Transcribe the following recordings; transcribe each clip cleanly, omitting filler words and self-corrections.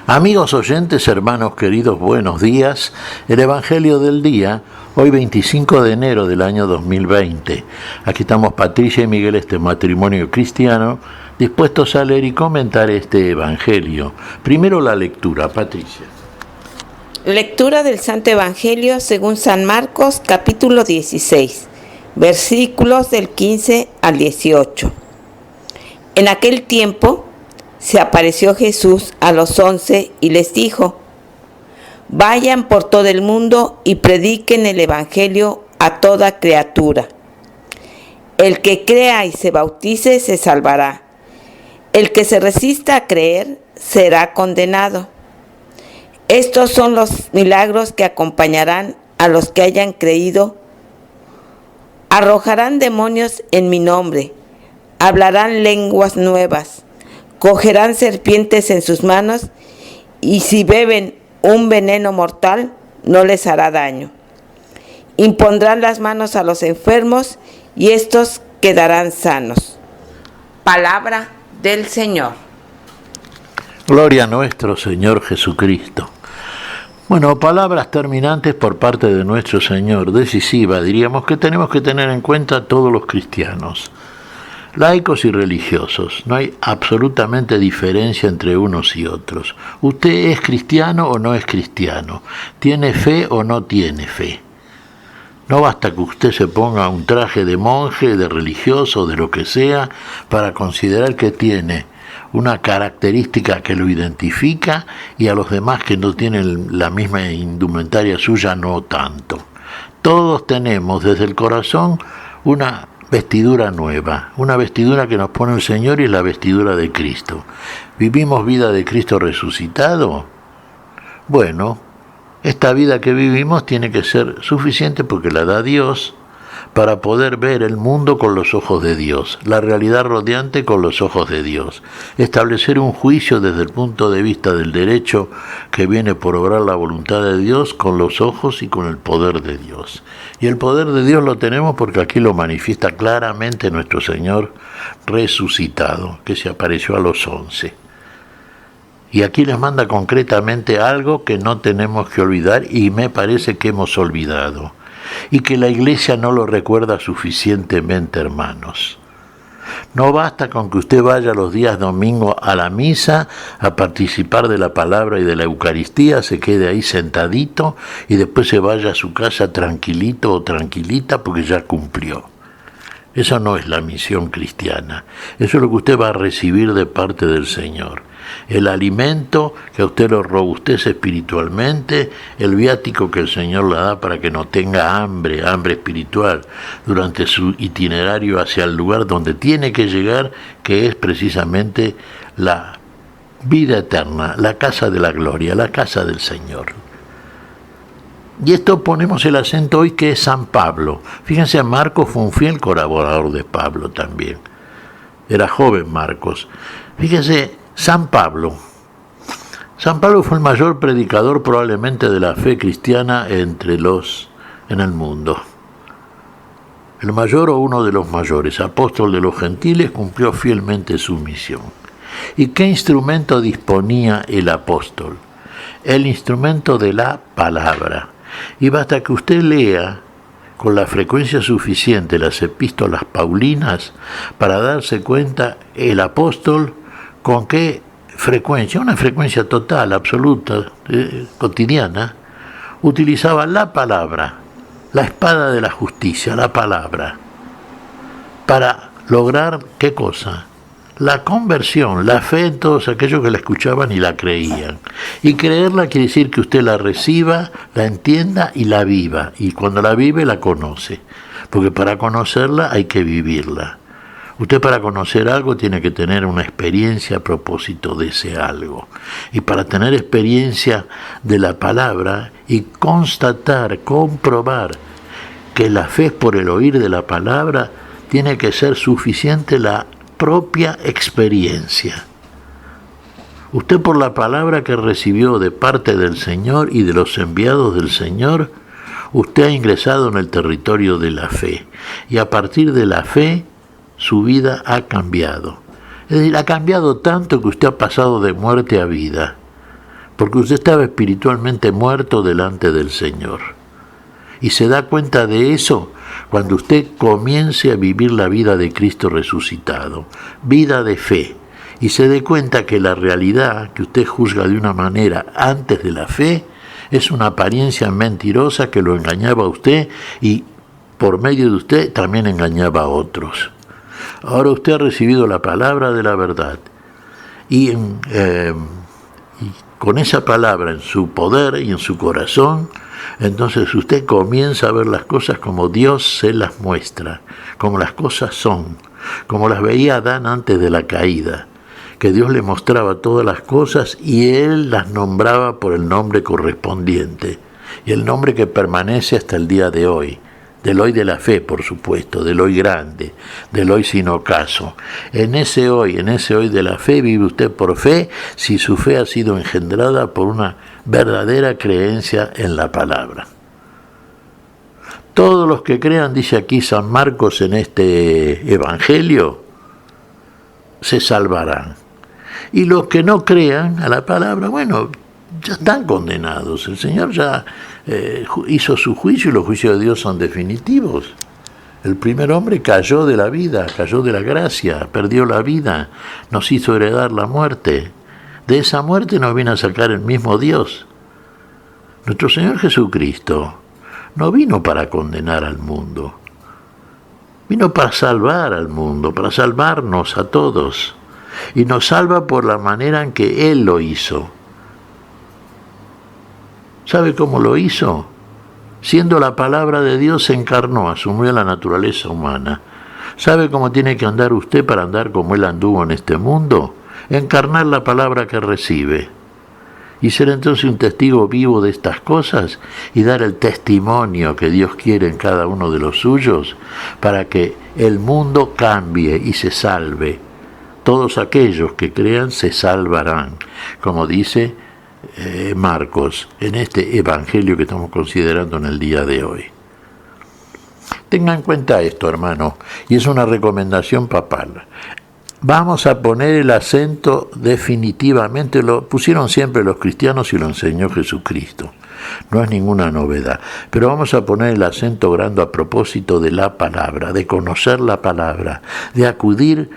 Amigos oyentes, hermanos queridos, buenos días. El Evangelio del día, hoy 25 de enero del año 2020. Aquí estamos Patricia y Miguel, este matrimonio cristiano, dispuestos a leer y comentar este Evangelio. Primero la lectura, Patricia. Lectura del Santo Evangelio según San Marcos, capítulo 16, versículos del 15 al 18. En aquel tiempo se apareció Jesús a los 11 y les dijo: vayan por todo el mundo y prediquen el Evangelio a toda criatura. El que crea y se bautice se salvará. El que se resista a creer será condenado. Estos son los milagros que acompañarán a los que hayan creído. Arrojarán demonios en mi nombre, hablarán lenguas nuevas, cogerán serpientes en sus manos, y si beben un veneno mortal, no les hará daño. Impondrán las manos a los enfermos, y estos quedarán sanos. Palabra del Señor. Gloria a nuestro Señor Jesucristo. Bueno, palabras terminantes por parte de nuestro Señor, decisiva, diríamos, que tenemos que tener en cuenta todos los cristianos, laicos y religiosos. No hay absolutamente diferencia entre unos y otros. ¿Usted es cristiano o no es cristiano? ¿Tiene fe o no tiene fe? No basta que usted se ponga un traje de monje, de religioso, de lo que sea, para considerar que tiene una característica que lo identifica, y a los demás que no tienen la misma indumentaria suya no tanto. Todos tenemos desde el corazón una vestidura nueva, una vestidura que nos pone el Señor, y es la vestidura de Cristo. ¿Vivimos vida de Cristo resucitado? Bueno, esta vida que vivimos tiene que ser suficiente, porque la da Dios, para poder ver el mundo con los ojos de Dios, la realidad rodeante con los ojos de Dios, establecer un juicio desde el punto de vista del derecho que viene por obrar la voluntad de Dios con los ojos y con el poder de Dios. Y el poder de Dios lo tenemos porque aquí lo manifiesta claramente nuestro Señor resucitado, que se apareció a los 11. Y aquí les manda concretamente algo que no tenemos que olvidar, y me parece que hemos olvidado, y que la Iglesia no lo recuerda suficientemente, hermanos. No basta con que usted vaya los días domingo a la misa a participar de la palabra y de la Eucaristía, se quede ahí sentadito y después se vaya a su casa tranquilito o tranquilita porque ya cumplió. Eso no es la misión cristiana. Eso es lo que usted va a recibir de parte del Señor. El alimento que a usted lo robustece espiritualmente, el viático que el Señor le da para que no tenga hambre espiritual durante su itinerario hacia el lugar donde tiene que llegar, que es precisamente la vida eterna, la casa de la gloria, la casa del Señor. Y esto ponemos el acento hoy, que es San Pablo. Fíjense, Marcos fue un fiel colaborador de Pablo también. Era joven Marcos. Fíjense, San Pablo fue el mayor predicador probablemente de la fe cristiana en el mundo. El mayor o uno de los mayores, apóstol de los gentiles, cumplió fielmente su misión. ¿Y qué instrumento disponía el apóstol? El instrumento de la palabra. Y basta que usted lea con la frecuencia suficiente las epístolas paulinas para darse cuenta el apóstol con qué frecuencia, una frecuencia total, absoluta, cotidiana, utilizaba la palabra, la espada de la justicia, la palabra, para lograr ¿qué cosa? La conversión, la fe en todos aquellos que la escuchaban y la creían. Y creerla quiere decir que usted la reciba, la entienda y la viva. Y cuando la vive, la conoce. Porque para conocerla hay que vivirla. Usted, para conocer algo, tiene que tener una experiencia a propósito de ese algo. Y para tener experiencia de la palabra y constatar, comprobar que la fe es por el oír de la palabra, tiene que ser suficiente la propia experiencia. Usted, por la palabra que recibió de parte del Señor y de los enviados del Señor, usted ha ingresado en el territorio de la fe. Y a partir de la fe, su vida ha cambiado. Es decir, ha cambiado tanto que usted ha pasado de muerte a vida. porque usted estaba espiritualmente muerto delante del Señor. Y se da cuenta de eso cuando usted comience a vivir la vida de Cristo resucitado, vida de fe, y se dé cuenta que la realidad que usted juzga de una manera antes de la fe es una apariencia mentirosa que lo engañaba a usted y por medio de usted también engañaba a otros. Ahora usted ha recibido la palabra de la verdad y con esa palabra en su poder y en su corazón, entonces usted comienza a ver las cosas como Dios se las muestra, como las cosas son, como las veía Adán antes de la caída, que Dios le mostraba todas las cosas y él las nombraba por el nombre correspondiente, y el nombre que permanece hasta el día de hoy. Del hoy de la fe, por supuesto, del hoy grande, del hoy sin ocaso. En ese hoy de la fe vive usted por fe, si su fe ha sido engendrada por una verdadera creencia en la palabra. Todos los que crean, dice aquí San Marcos en este Evangelio, se salvarán. Y los que no crean a la palabra, bueno, ya están condenados. El Señor ya hizo su juicio y los juicios de Dios son definitivos. El primer hombre cayó de la vida, cayó de la gracia, perdió la vida, nos hizo heredar la muerte. De esa muerte nos viene a sacar el mismo Dios. Nuestro Señor Jesucristo no vino para condenar al mundo, vino para salvar al mundo, para salvarnos a todos. Y nos salva por la manera en que Él lo hizo. ¿Sabe cómo lo hizo? Siendo la palabra de Dios, se encarnó, asumió la naturaleza humana. ¿Sabe cómo tiene que andar usted para andar como Él anduvo en este mundo? Encarnar la palabra que recibe. Y ser entonces un testigo vivo de estas cosas y dar el testimonio que Dios quiere en cada uno de los suyos para que el mundo cambie y se salve. Todos aquellos que crean se salvarán, como dice Marcos en este evangelio que estamos considerando en el día de hoy. Tenga en cuenta esto, hermano, y es una recomendación papal. Vamos a poner el acento definitivamente, lo pusieron siempre los cristianos y lo enseñó Jesucristo. No es ninguna novedad, pero vamos a poner el acento grande a propósito de la palabra, de conocer la palabra, de acudir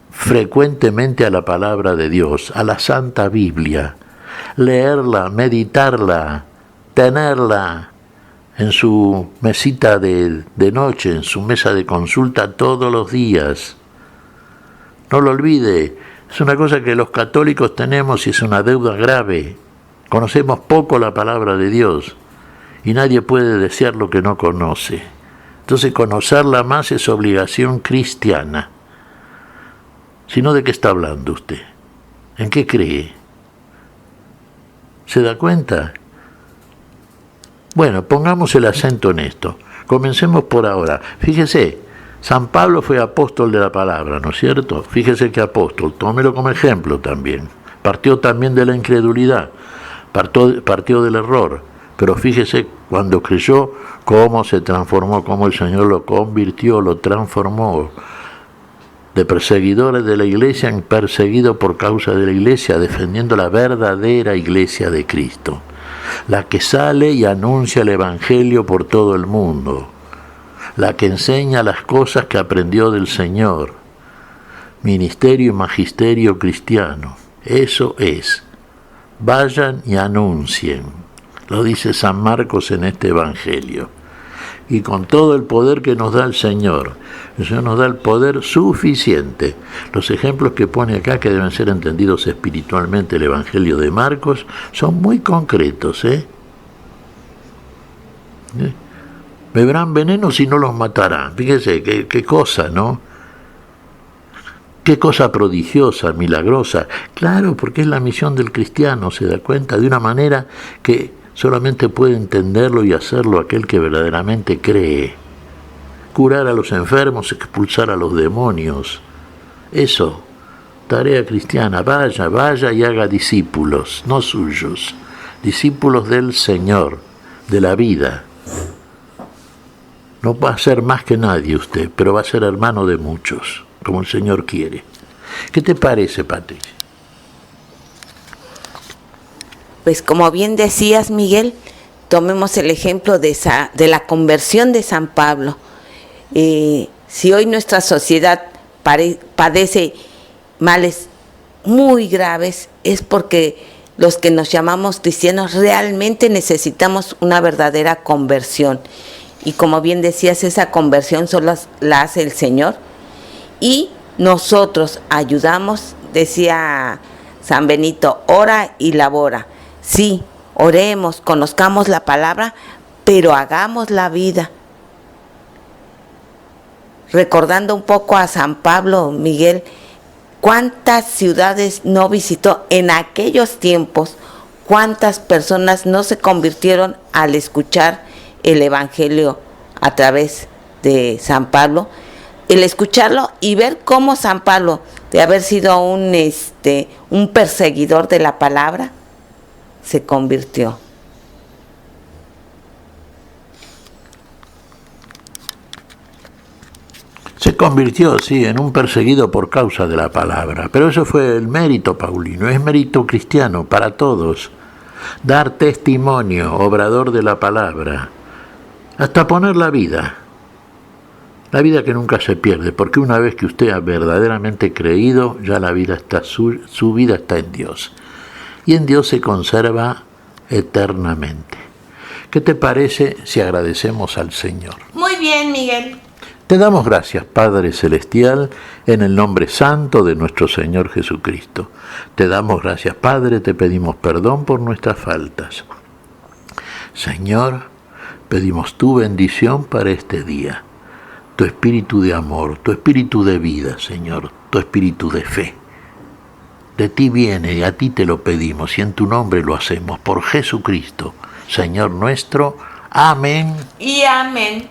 frecuentemente a la palabra de Dios, a la Santa Biblia, leerla, meditarla, tenerla en su mesita de noche, en su mesa de consulta todos los días. No lo olvide, es una cosa que los católicos tenemos y es una deuda grave. Conocemos poco la palabra de Dios y nadie puede desear lo que no conoce. Entonces conocerla más es obligación cristiana. Si no, ¿de qué está hablando usted? ¿En qué cree? ¿Se da cuenta? Bueno, pongamos el acento en esto. Comencemos por ahora. Fíjese, San Pablo fue apóstol de la palabra, ¿no es cierto? Fíjese que apóstol, tómelo como ejemplo también. Partió también de la incredulidad, partió del error, pero fíjese cuando creyó cómo se transformó, cómo el Señor lo convirtió, lo transformó. De perseguidores de la iglesia en perseguido por causa de la iglesia, defendiendo la verdadera iglesia de Cristo, la que sale y anuncia el Evangelio por todo el mundo, la que enseña las cosas que aprendió del Señor, ministerio y magisterio cristiano. Eso es, vayan y anuncien, lo dice San Marcos en este Evangelio. Y con todo el poder que nos da el Señor nos da el poder suficiente. Los ejemplos que pone acá, que deben ser entendidos espiritualmente, el Evangelio de Marcos, son muy concretos. Beberán veneno si no los matarán. Fíjese, qué cosa, ¿no? Qué cosa prodigiosa, milagrosa. Claro, porque es la misión del cristiano, se da cuenta, de una manera que solamente puede entenderlo y hacerlo aquel que verdaderamente cree. Curar a los enfermos, expulsar a los demonios. Eso, tarea cristiana. Vaya y haga discípulos, no suyos. Discípulos del Señor, de la vida. No va a ser más que nadie usted, pero va a ser hermano de muchos, como el Señor quiere. ¿Qué te parece, Patricia? Pues como bien decías, Miguel, tomemos el ejemplo de la conversión de San Pablo. Si hoy nuestra sociedad padece males muy graves, es porque los que nos llamamos cristianos realmente necesitamos una verdadera conversión. Y como bien decías, esa conversión solo la hace el Señor. Y nosotros ayudamos, decía San Benito, ora y labora. Sí, oremos, conozcamos la palabra, pero hagamos la vida. Recordando un poco a San Pablo, Miguel, cuántas ciudades no visitó en aquellos tiempos, cuántas personas no se convirtieron al escuchar el Evangelio a través de San Pablo. El escucharlo y ver cómo San Pablo, de haber sido un perseguidor de la palabra, se convirtió. Se convirtió, sí, en un perseguido por causa de la palabra. Pero eso fue el mérito paulino, es mérito cristiano para todos. Dar testimonio, obrador de la palabra, hasta poner la vida que nunca se pierde, porque una vez que usted ha verdaderamente creído, ya la vida está, su vida está en Dios. Y en Dios se conserva eternamente. ¿Qué te parece si agradecemos al Señor? Muy bien, Miguel. Te damos gracias, Padre Celestial, en el nombre santo de nuestro Señor Jesucristo. Te damos gracias, Padre, te pedimos perdón por nuestras faltas. Señor, pedimos tu bendición para este día, tu espíritu de amor, tu espíritu de vida, Señor, tu espíritu de fe. De ti viene y a ti te lo pedimos y en tu nombre lo hacemos, por Jesucristo, Señor nuestro. Amén. Y amén.